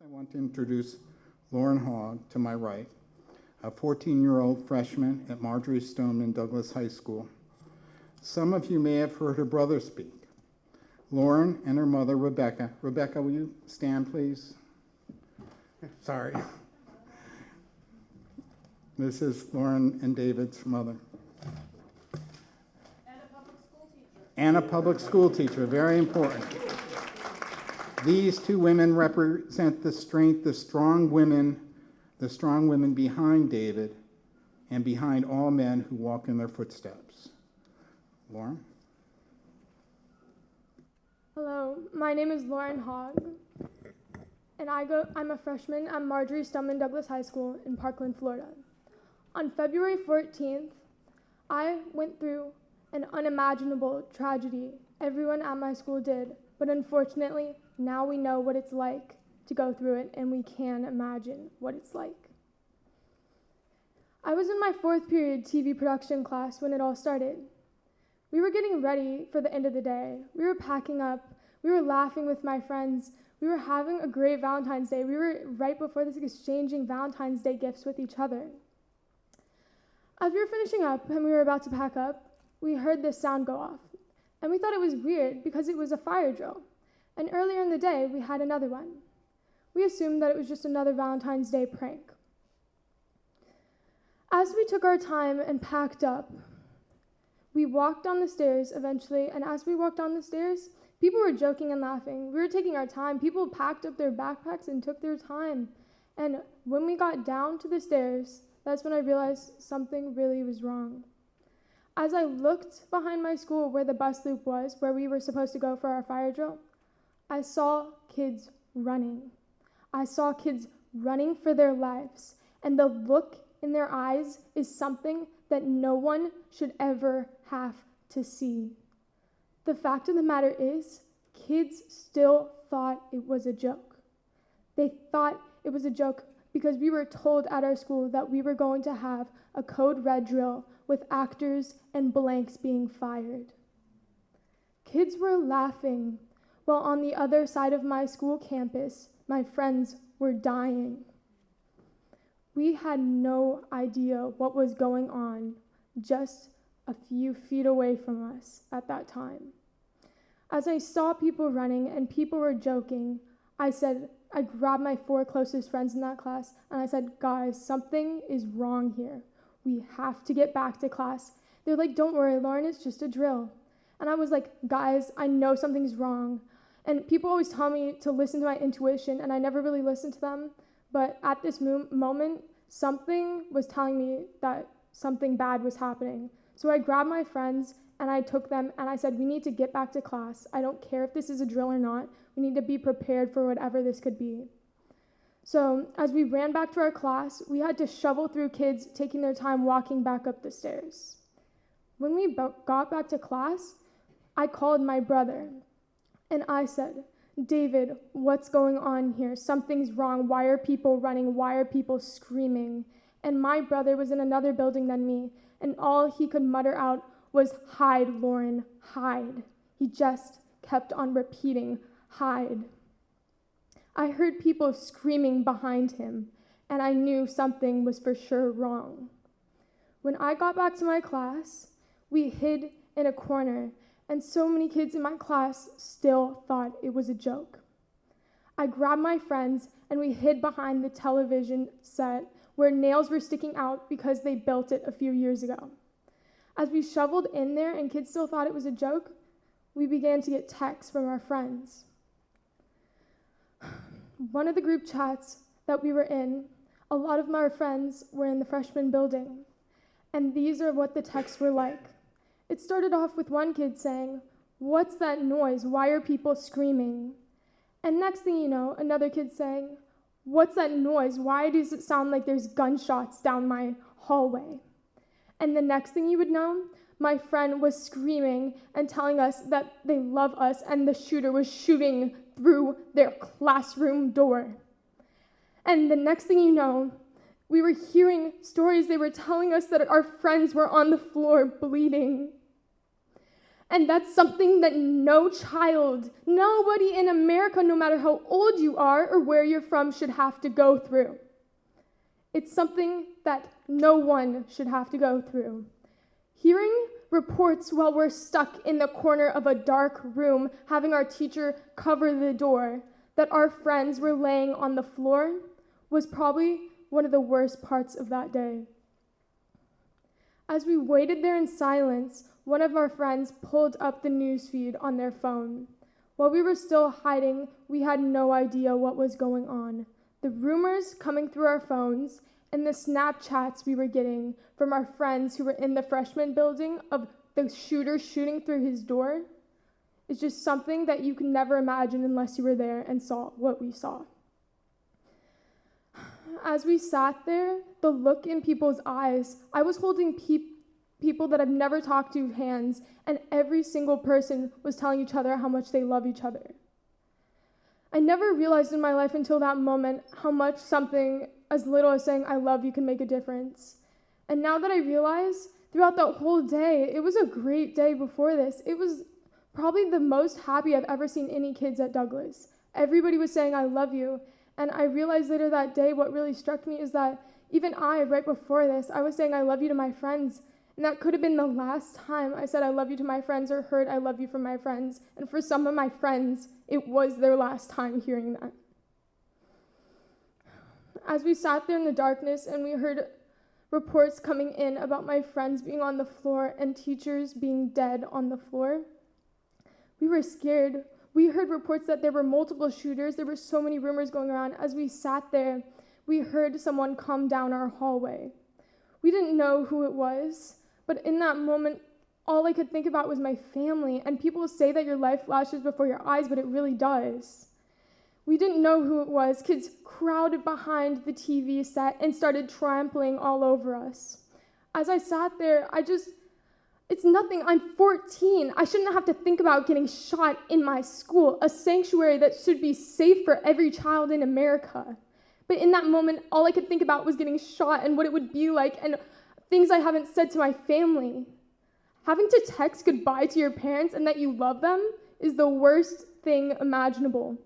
I want to introduce Lauren Hogg to my right, a 14-year-old freshman at Marjory Stoneman Douglas High School. Some of you may have heard her brother speak. Lauren and her mother, Rebecca. Rebecca, will you stand, please? Sorry. This is Lauren and David's mother. And a public school teacher. And a public school teacher, very important. These two women represent the strength, the strong women behind David and behind all men who walk in their footsteps. Lauren? Hello, my name is Lauren Hogg, and I'm a freshman at Marjory Stoneman Douglas High School in Parkland, Florida. On February 14th, I went through an unimaginable tragedy. Everyone at my school did, but unfortunately, now we know what it's like to go through it, and we can imagine what it's like. I was in my 4th period TV production class when it all started. We were getting ready for the end of the day. We were packing up. We were laughing with my friends. We were having a great Valentine's Day. We were right before this exchanging Valentine's Day gifts with each other. As we were finishing up and we were about to pack up, we heard this sound go off. And we thought it was weird because it was a fire drill. And earlier in the day, we had another one. We assumed that it was just another Valentine's Day prank. As we took our time and packed up, we walked down the stairs eventually, and as we walked down the stairs, people were joking and laughing. We were taking our time. People packed up their backpacks and took their time. And when we got down to the stairs, that's when I realized something really was wrong. As I looked behind my school where the bus loop was, where we were supposed to go for our fire drill, I saw kids running. I saw kids running for their lives, and the look in their eyes is something that no one should ever have to see. The fact of the matter is, kids still thought it was a joke. They thought it was a joke because we were told at our school that we were going to have a code red drill with actors and blanks being fired. Kids were laughing, while on the other side of my school campus, my friends were dying. We had no idea what was going on just a few feet away from us at that time. As I saw people running and people were joking, I grabbed my 4 closest friends in that class and I said, guys, something is wrong here. We have to get back to class. They're like, don't worry, Lauren, it's just a drill. And I was like, guys, I know something's wrong. And people always tell me to listen to my intuition, and I never really listened to them. But at this moment, something was telling me that something bad was happening. So I grabbed my friends and I took them and I said, we need to get back to class. I don't care if this is a drill or not. We need to be prepared for whatever this could be. So as we ran back to our class, we had to shovel through kids taking their time walking back up the stairs. When we got back to class, I called my brother and I said, David, what's going on here? Something's wrong. Why are people running? Why are people screaming? And my brother was in another building than me, and all he could mutter out was, hide, Lauren, hide. He just kept on repeating, hide. I heard people screaming behind him, and I knew something was for sure wrong. When I got back to my class, we hid in a corner, and so many kids in my class still thought it was a joke. I grabbed my friends and we hid behind the television set where nails were sticking out because they built it a few years ago. As we shoveled in there and kids still thought it was a joke, we began to get texts from our friends. One of the group chats that we were in, a lot of my friends were in the freshman building, and these are what the texts were like. It started off with one kid saying, what's that noise? Why are people screaming? And next thing you know, another kid saying, what's that noise? Why does it sound like there's gunshots down my hallway? And the next thing you would know, my friend was screaming and telling us that they love us and the shooter was shooting through their classroom door. And the next thing you know, we were hearing stories. They were telling us that our friends were on the floor bleeding. And that's something that no child, nobody in America, no matter how old you are or where you're from, should have to go through. It's something that no one should have to go through. Hearing reports while we're stuck in the corner of a dark room, having our teacher cover the door, that our friends were laying on the floor, was probably one of the worst parts of that day. As we waited there in silence, one of our friends pulled up the news feed on their phone. While we were still hiding, we had no idea what was going on. The rumors coming through our phones and the Snapchats we were getting from our friends who were in the freshman building of the shooter shooting through his door is just something that you can never imagine unless you were there and saw what we saw. As we sat there, the look in people's eyes, I was holding people that I've never talked to hands, and every single person was telling each other how much they love each other. I never realized in my life until that moment how much something as little as saying I love you can make a difference. And now that I realize, throughout that whole day, it was a great day before this. It was probably the most happy I've ever seen any kids at Douglas. Everybody was saying I love you. And I realized later that day what really struck me is that even right before this, I was saying I love you to my friends. And that could have been the last time I said I love you to my friends or heard I love you from my friends. And for some of my friends, it was their last time hearing that. As we sat there in the darkness and we heard reports coming in about my friends being on the floor and teachers being dead on the floor, we were scared. We heard reports that there were multiple shooters. There were so many rumors going around. As we sat there, we heard someone come down our hallway. We didn't know who it was, but in that moment, all I could think about was my family. And people say that your life flashes before your eyes, but it really does. We didn't know who it was. Kids crowded behind the TV set and started trampling all over us. As I sat there, it's nothing. I'm 14. I shouldn't have to think about getting shot in my school, a sanctuary that should be safe for every child in America. But in that moment, all I could think about was getting shot and what it would be like and things I haven't said to my family. Having to text goodbye to your parents and that you love them is the worst thing imaginable.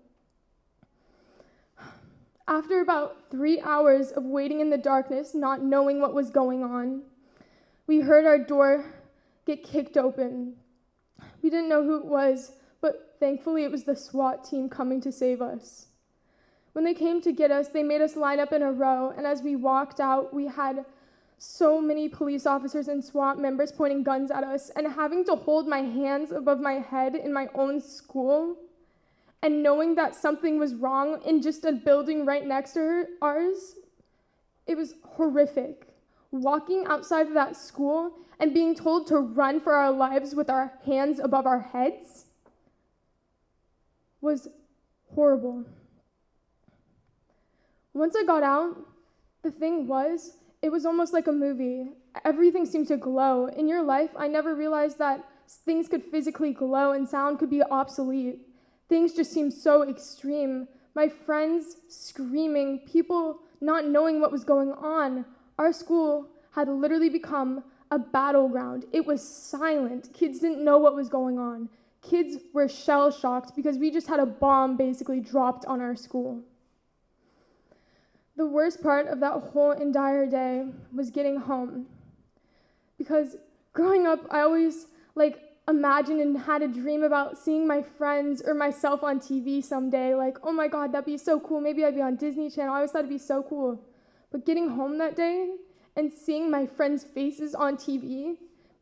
After about 3 hours of waiting in the darkness, not knowing what was going on, we heard our door get kicked open. We didn't know who it was, but thankfully it was the SWAT team coming to save us. When they came to get us, they made us line up in a row, and as we walked out, we had so many police officers and SWAT members pointing guns at us, and having to hold my hands above my head in my own school, and knowing that something was wrong in just a building right next to ours, it was horrific. Walking outside of that school and being told to run for our lives with our hands above our heads was horrible. Once I got out, the thing was, it was almost like a movie. Everything seemed to glow. In your life, I never realized that things could physically glow and sound could be obsolete. Things just seemed so extreme. My friends screaming, people not knowing what was going on. Our school had literally become a battleground. It was silent. Kids didn't know what was going on. Kids were shell-shocked because we just had a bomb basically dropped on our school. The worst part of that whole entire day was getting home. Because growing up, I always imagined and had a dream about seeing my friends or myself on TV someday. Like, oh my God, that'd be so cool. Maybe I'd be on Disney Channel. I always thought it'd be so cool. But getting home that day and seeing my friends' faces on TV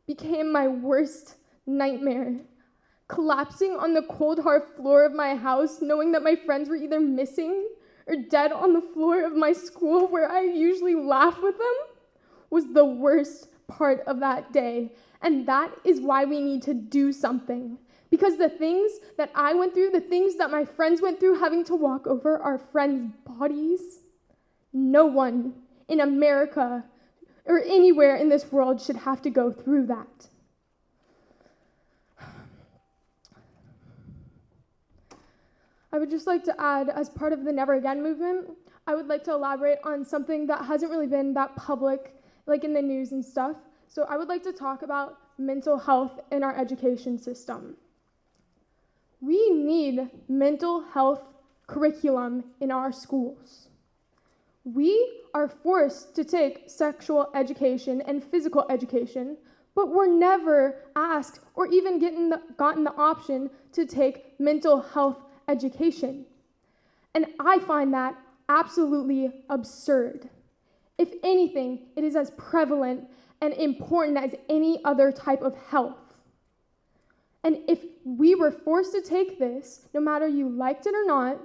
became my worst nightmare. Collapsing on the cold, hard floor of my house, knowing that my friends were either missing or dead on the floor of my school where I usually laugh with them, was the worst part of that day. And that is why we need to do something. Because the things that I went through, the things that my friends went through, having to walk over our friends' bodies, no one in America or anywhere in this world should have to go through that. I would just like to add, as part of the Never Again movement, I would like to elaborate on something that hasn't really been that public, like in the news and stuff. So I would like to talk about mental health in our education system. We need mental health curriculum in our schools. We are forced to take sexual education and physical education, but we're never asked or even gotten the option to take mental health education. And I find that absolutely absurd. If anything, it is as prevalent and important as any other type of health. And if we were forced to take this, no matter you liked it or not,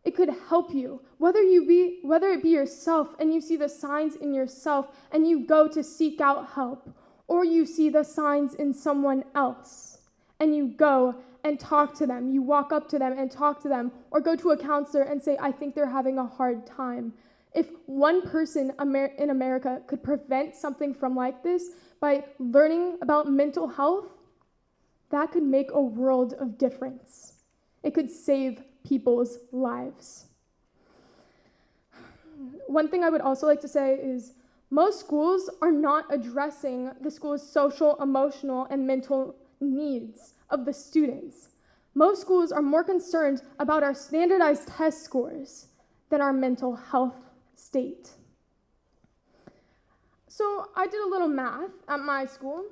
it could help you, whether it be yourself and you see the signs in yourself and you go to seek out help, or you see the signs in someone else and you go and talk to them, you walk up to them and talk to them, or go to a counselor and say, I think they're having a hard time. If one person in America could prevent something from like this by learning about mental health, that could make a world of difference. It could save people's lives. One thing I would also like to say is most schools are not addressing the school's social, emotional, and mental needs of the students. Most schools are more concerned about our standardized test scores than our mental health state. So I did a little math at my school,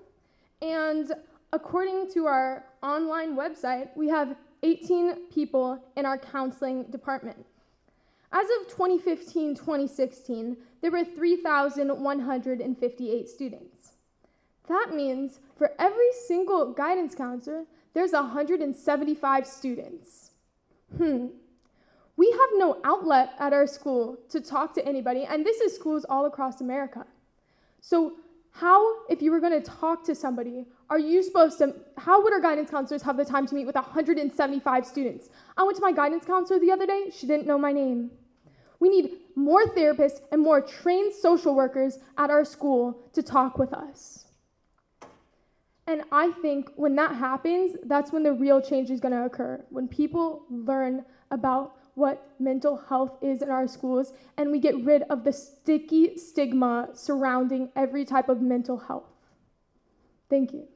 and according to our online website, we have 18 people in our counseling department. As of 2015-2016, there were 3,158 students. That means for every single guidance counselor, there's 175 students. We have no outlet at our school to talk to anybody, and this is schools all across America. So how, if you were going to talk to somebody, how would our guidance counselors have the time to meet with 175 students? I went to my guidance counselor the other day, she didn't know my name. We need more therapists and more trained social workers at our school to talk with us. And I think when that happens, that's when the real change is going to occur, when people learn about what mental health is in our schools, and we get rid of the sticky stigma surrounding every type of mental health. Thank you.